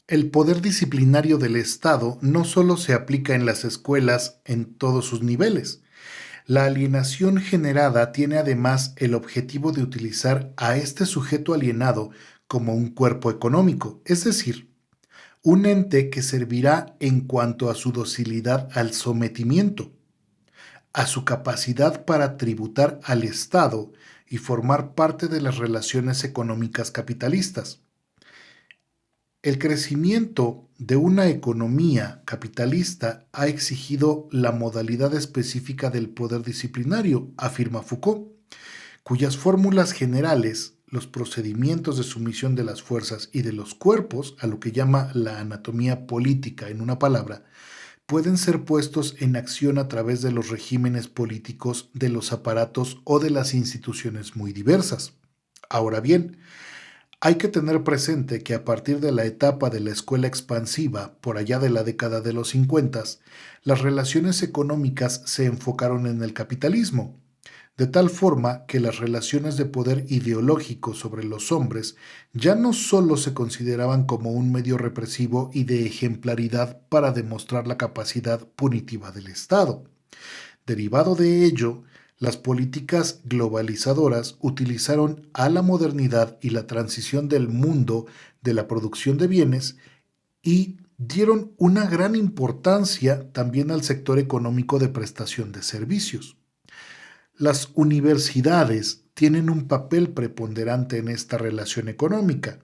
El poder disciplinario del Estado no solo se aplica en las escuelas en todos sus niveles. La alienación generada tiene además el objetivo de utilizar a este sujeto alienado como un cuerpo económico, es decir, un ente que servirá en cuanto a su docilidad al sometimiento, a su capacidad para tributar al Estado y formar parte de las relaciones económicas capitalistas. El crecimiento de una economía capitalista ha exigido la modalidad específica del poder disciplinario, afirma Foucault, cuyas fórmulas generales, los procedimientos de sumisión de las fuerzas y de los cuerpos, a lo que llama la anatomía política en una palabra, pueden ser puestos en acción a través de los regímenes políticos, de los aparatos o de las instituciones muy diversas. Ahora bien, hay que tener presente que a partir de la etapa de la escuela expansiva, por allá de la década de los 50, las relaciones económicas se enfocaron en el capitalismo, de tal forma que las relaciones de poder ideológico sobre los hombres ya no solo se consideraban como un medio represivo y de ejemplaridad para demostrar la capacidad punitiva del Estado. Derivado de ello, las políticas globalizadoras utilizaron a la modernidad y la transición del mundo de la producción de bienes y dieron una gran importancia también al sector económico de prestación de servicios. Las universidades tienen un papel preponderante en esta relación económica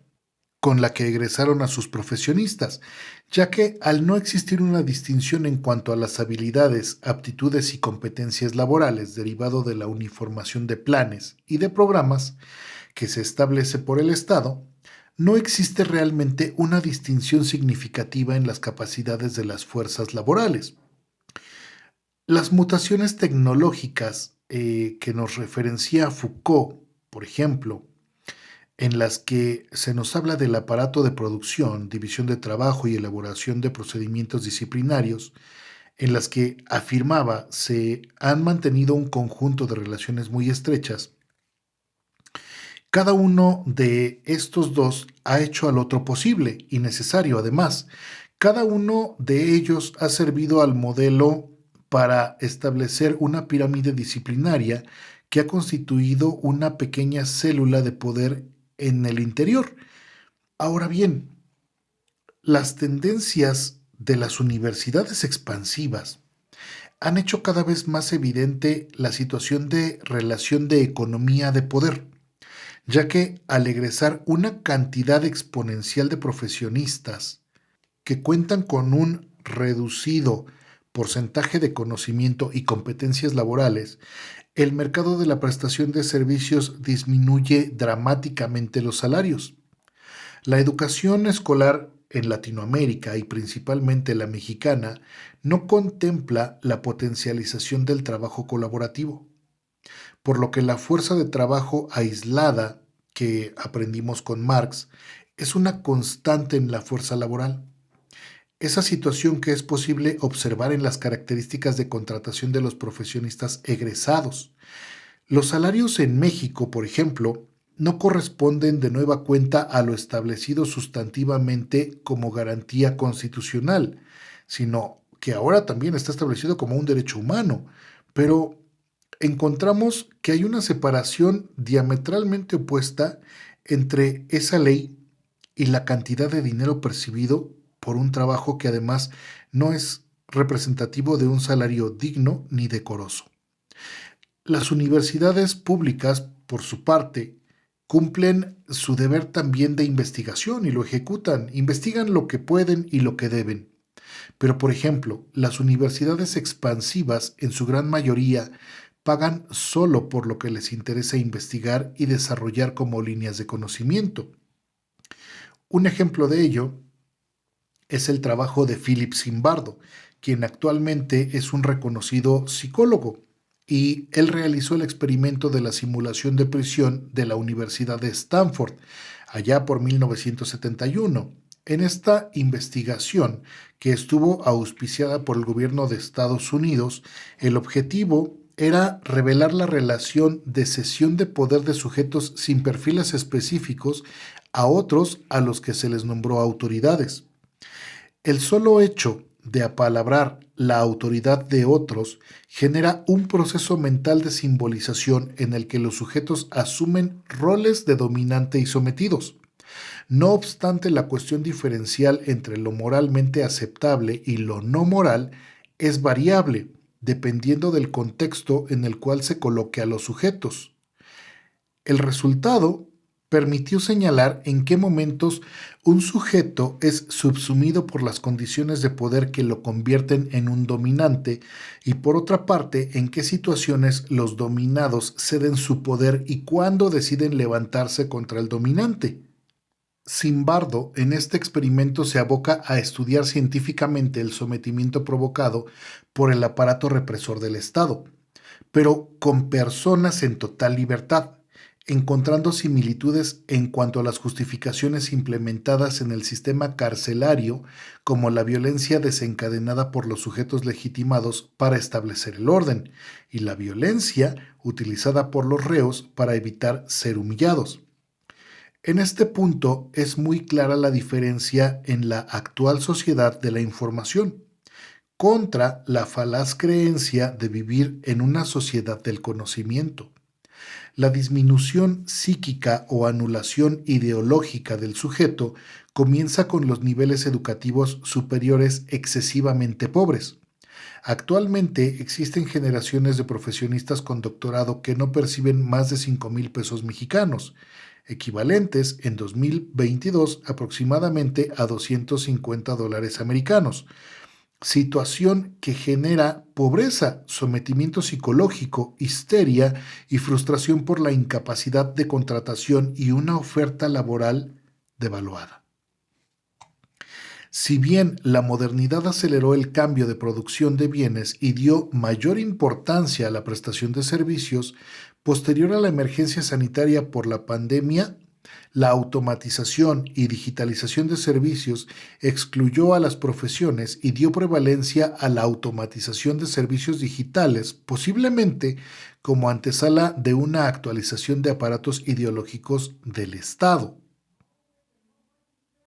con la que egresaron a sus profesionistas, ya que al no existir una distinción en cuanto a las habilidades, aptitudes y competencias laborales derivado de la uniformación de planes y de programas que se establece por el Estado, no existe realmente una distinción significativa en las capacidades de las fuerzas laborales. Las mutaciones tecnológicas que nos referencia Foucault, por ejemplo, en las que se nos habla del aparato de producción, división de trabajo y elaboración de procedimientos disciplinarios, en las que afirmaba se han mantenido un conjunto de relaciones muy estrechas. Cada uno de estos dos ha hecho al otro posible y necesario. Además, cada uno de ellos ha servido al modelo para establecer una pirámide disciplinaria que ha constituido una pequeña célula de poder en el interior. Ahora bien, las tendencias de las universidades expansivas han hecho cada vez más evidente la situación de relación de economía de poder, ya que al egresar una cantidad exponencial de profesionistas que cuentan con un reducido porcentaje de conocimiento y competencias laborales, el mercado de la prestación de servicios disminuye dramáticamente los salarios. La educación escolar en Latinoamérica y principalmente la mexicana no contempla la potencialización del trabajo colaborativo, por lo que la fuerza de trabajo aislada que aprendimos con Marx es una constante en la fuerza laboral. Esa situación que es posible observar en las características de contratación de los profesionistas egresados. Los salarios en México, por ejemplo, no corresponden de nueva cuenta a lo establecido sustantivamente como garantía constitucional, sino que ahora también está establecido como un derecho humano. Pero encontramos que hay una separación diametralmente opuesta entre esa ley y la cantidad de dinero percibido por un trabajo que además no es representativo de un salario digno ni decoroso. Las universidades públicas, por su parte, cumplen su deber también de investigación y lo ejecutan, investigan lo que pueden y lo que deben. Pero, por ejemplo, las universidades expansivas, en su gran mayoría, pagan solo por lo que les interesa investigar y desarrollar como líneas de conocimiento. Un ejemplo de ello es el trabajo de Philip Zimbardo, quien actualmente es un reconocido psicólogo, y él realizó el experimento de la simulación de prisión de la Universidad de Stanford, allá por 1971. En esta investigación, que estuvo auspiciada por el gobierno de Estados Unidos, el objetivo era revelar la relación de cesión de poder de sujetos sin perfiles específicos a otros a los que se les nombró autoridades. El solo hecho de apalabrar la autoridad de otros genera un proceso mental de simbolización en el que los sujetos asumen roles de dominante y sometidos. No obstante, la cuestión diferencial entre lo moralmente aceptable y lo no moral es variable, dependiendo del contexto en el cual se coloque a los sujetos. El resultado permitió señalar en qué momentos un sujeto es subsumido por las condiciones de poder que lo convierten en un dominante y por otra parte en qué situaciones los dominados ceden su poder y cuándo deciden levantarse contra el dominante. Zimbardo en este experimento se aboca a estudiar científicamente el sometimiento provocado por el aparato represor del Estado, pero con personas en total libertad, encontrando similitudes en cuanto a las justificaciones implementadas en el sistema carcelario, como la violencia desencadenada por los sujetos legitimados para establecer el orden, y la violencia utilizada por los reos para evitar ser humillados. En este punto es muy clara la diferencia en la actual sociedad de la información contra la falaz creencia de vivir en una sociedad del conocimiento. La disminución psíquica o anulación ideológica del sujeto comienza con los niveles educativos superiores excesivamente pobres. Actualmente existen generaciones de profesionistas con doctorado que no perciben más de 5,000 pesos mexicanos, equivalentes en 2022 aproximadamente a $250 americanos, situación que genera pobreza, sometimiento psicológico, histeria y frustración por la incapacidad de contratación y una oferta laboral devaluada. Si bien la modernidad aceleró el cambio de producción de bienes y dio mayor importancia a la prestación de servicios, posterior a la emergencia sanitaria por la pandemia, la automatización y digitalización de servicios excluyó a las profesiones y dio prevalencia a la automatización de servicios digitales, posiblemente como antesala de una actualización de aparatos ideológicos del Estado.